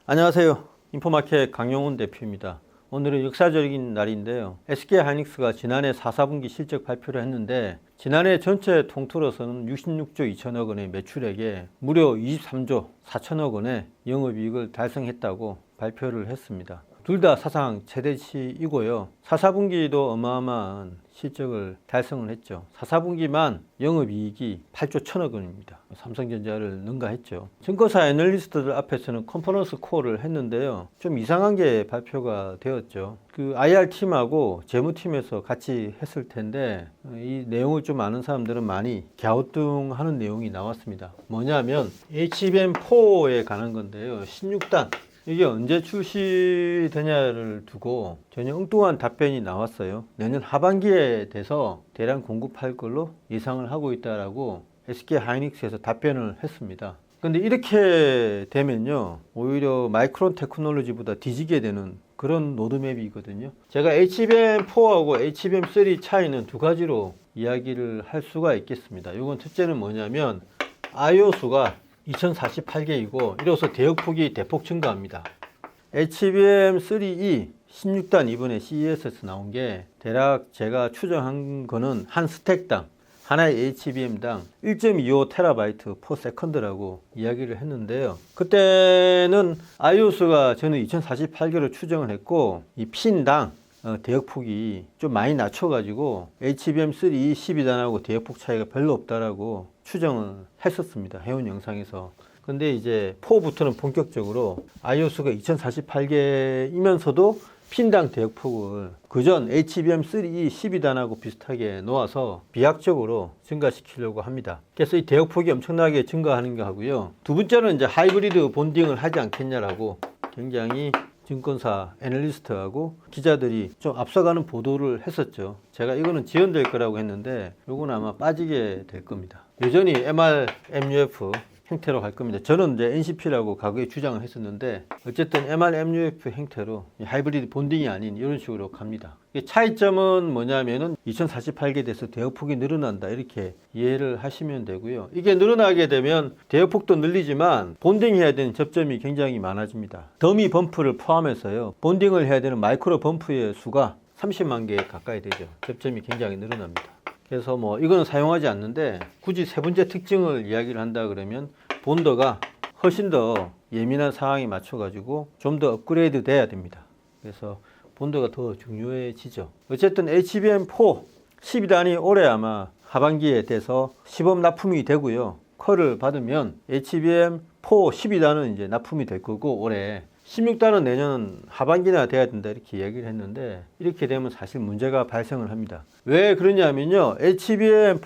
안녕하세요. 인포마켓 강용훈 대표입니다. 오늘은 역사적인 날인데요. SK하이닉스가 지난해 4사분기 실적 발표를 했는데 지난해 전체 통틀어서는 66조 2천억 원의 매출액에 무려 23조 4천억 원의 영업이익을 달성했다고 발표를 했습니다. 둘 다 사상 최대치이고요. 4사분기도 어마어마한 실적을 달성을 했죠. 4사분기만 영업이익이 8조 1천억 원입니다. 삼성전자를 능가했죠. 증권사 애널리스트들 앞에서는 컨퍼런스 콜을 했는데요. 좀 이상한 게 발표가 되었죠. 그 IR팀하고 재무팀에서 같이 했을 텐데 이 내용을 좀 아는 사람들은 많이 갸우뚱하는 내용이 나왔습니다. 뭐냐면 HBM4에 관한 건데요. 16단 이게 언제 출시되냐를 두고 전혀 엉뚱한 답변이 나왔어요. 내년 하반기에 돼서 대량 공급할 걸로 예상을 하고 있다라고 SK하이닉스에서 답변을 했습니다. 근데 이렇게 되면요, 오히려 마이크론 테크놀로지보다 뒤지게 되는 그런 로드맵이거든요. 제가 HBM4하고 HBM3 차이는 두 가지로 이야기를 할 수가 있겠습니다. 이건 첫째는 뭐냐면 IO 수가 2048개이고 이로써 대역폭이 대폭 증가합니다. HBM3E 16단 이번에 CES에서 나온 게 대략 제가 추정한 거는 한 스택당 하나의 HBM당 1.25TB per second라고 이야기를 했는데요. 그때는 IO수가 저는 2048개로 추정을 했고 이 핀당 대역폭이 좀 많이 낮춰가지고 HBM3E 12단하고 대역폭 차이가 별로 없다라고 추정을 했었습니다. 해운 영상에서. 근데 이제 4부터는 본격적으로 IO수가 2048개이면서도 핀당 대역폭을 그전 HBM3E 12단하고 비슷하게 놓아서 비약적으로 증가시키려고 합니다. 그래서 이 대역폭이 엄청나게 증가하는 거 하고요. 두 번째는 이제 하이브리드 본딩을 하지 않겠냐라고 굉장히 증권사 애널리스트하고 기자들이 좀 앞서가는 보도를 했었죠. 제가 이거는 지연될 거라고 했는데 이건 아마 빠지게 될 겁니다. 여전히 MRMUF 형태로 갈 겁니다. 저는 이제 NCP라고 과거에 주장을 했었는데 어쨌든 MRMUF 형태로 하이브리드 본딩이 아닌 이런 식으로 갑니다. 차이점은 뭐냐면은 2048개 돼서 대역폭이 늘어난다 이렇게 이해를 하시면 되고요. 이게 늘어나게 되면 대역폭도 늘리지만 본딩해야 되는 접점이 굉장히 많아집니다. 더미 범프를 포함해서요. 본딩을 해야 되는 마이크로 범프의 수가 30만 개 가까이 되죠. 접점이 굉장히 늘어납니다. 그래서 뭐 이거는 사용하지 않는데 굳이 세 번째 특징을 이야기를 한다 그러면 본더가 훨씬 더 예민한 상황에 맞춰 가지고 좀 더 업그레이드 돼야 됩니다. 그래서 본더가 더 중요해지죠. 어쨌든 HBM4 12단이 올해 아마 하반기에 돼서 시범 납품이 되고요. 컬을 받으면 HBM4 12단은 이제 납품이 될 거고 올해 16단은 내년 하반기나 돼야 된다 이렇게 얘기를 했는데 이렇게 되면 사실 문제가 발생을 합니다. 왜 그러냐면요. HBM4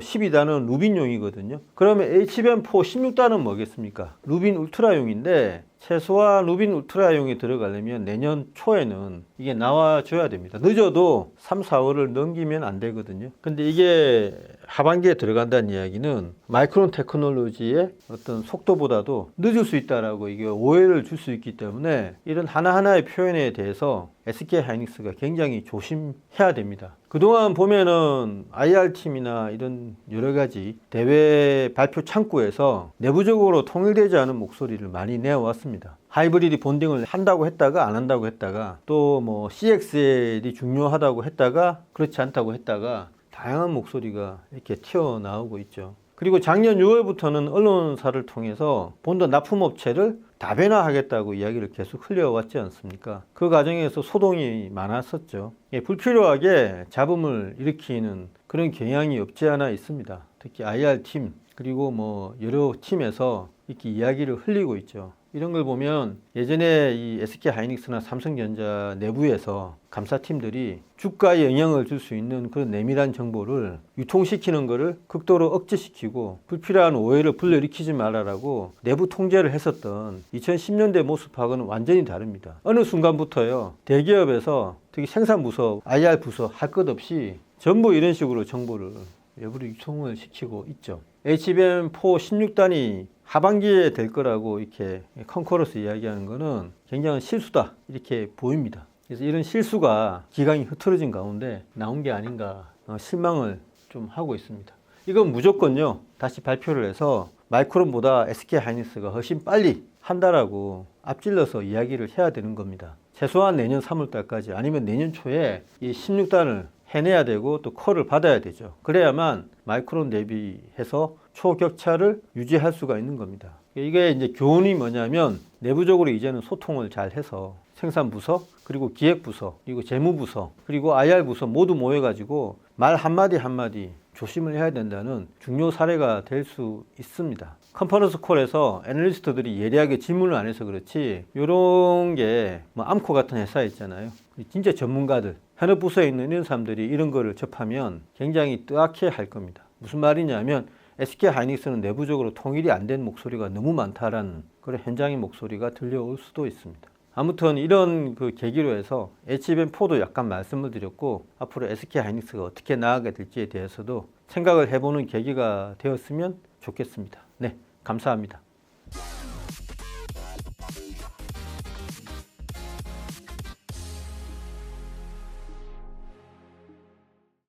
12단은 루빈용이거든요. 그러면 HBM4 16단은 뭐겠습니까? 루빈 울트라용인데 최소한 루빈 울트라용이 들어가려면 내년 초에는 이게 나와줘야 됩니다. 늦어도 3, 4월을 넘기면 안 되거든요. 근데 이게 하반기에 들어간다는 이야기는 마이크론 테크놀로지의 어떤 속도보다도 늦을 수 있다라고 이게 오해를 줄 수 있기 때문에 이런 하나하나의 표현에 대해서 SK하이닉스가 굉장히 조심해야 됩니다. 그동안 보면은 IR팀이나 이런 여러 가지 대외 발표 창구에서 내부적으로 통일되지 않은 목소리를 많이 내어왔습니다. 하이브리드 본딩을 한다고 했다가 안 한다고 했다가 또 뭐 CXL이 중요하다고 했다가 그렇지 않다고 했다가 다양한 목소리가 이렇게 튀어나오고 있죠. 그리고 작년 6월부터는 언론사를 통해서 본더 납품업체를 다변화하겠다고 이야기를 계속 흘려왔지 않습니까? 그 과정에서 소동이 많았었죠. 불필요하게 잡음을 일으키는 그런 경향이 없지 않아 있습니다. 특히 IR팀 그리고 뭐 여러 팀에서 이렇게 이야기를 흘리고 있죠. 이런 걸 보면 예전에 이 SK하이닉스나 삼성전자 내부에서 감사팀들이 주가에 영향을 줄 수 있는 그런 내밀한 정보를 유통시키는 것을 극도로 억제시키고 불필요한 오해를 불러일으키지 말아라고 내부 통제를 했었던 2010년대 모습하고는 완전히 다릅니다. 어느 순간부터요. 대기업에서 특히 생산부서, IR 부서 할 것 없이 전부 이런 식으로 정보를 외부로 유통을 시키고 있죠. HBM4 16단이 하반기에 될 거라고 이렇게 컨커러스 이야기하는 거는 굉장한 실수다 이렇게 보입니다. 그래서 이런 실수가 기강이 흐트러진 가운데 나온 게 아닌가 실망을 좀 하고 있습니다. 이건 무조건요 다시 발표를 해서 마이크론보다 SK하이닉스가 훨씬 빨리 한다라고 앞질러서 이야기를 해야 되는 겁니다. 최소한 내년 3월달까지 아니면 내년 초에 이 16단을 해내야 되고 또 콜을 받아야 되죠. 그래야만 마이크론 대비해서 초격차를 유지할 수가 있는 겁니다. 이게 이제 교훈이 뭐냐면 내부적으로 이제는 소통을 잘 해서 생산부서, 그리고 기획부서, 그리고 재무부서, 그리고 IR부서 모두 모여가지고 말 한마디 한마디 조심을 해야 된다는 중요 사례가 될 수 있습니다. 컨퍼런스 콜에서 애널리스트들이 예리하게 질문을 안 해서 그렇지 이런 게 뭐 암코 같은 회사 있잖아요. 진짜 전문가들, 현업 부서에 있는 이런 사람들이 이런 거를 접하면 굉장히 뜨악해 할 겁니다. 무슨 말이냐면 SK하이닉스는 내부적으로 통일이 안 된 목소리가 너무 많다라는 그런 현장의 목소리가 들려올 수도 있습니다. 아무튼 이런 그 계기로 해서 HBM4도 약간 말씀을 드렸고 앞으로 SK하이닉스가 어떻게 나아가게 될지에 대해서도 생각을 해보는 계기가 되었으면 좋겠습니다. 네, 감사합니다.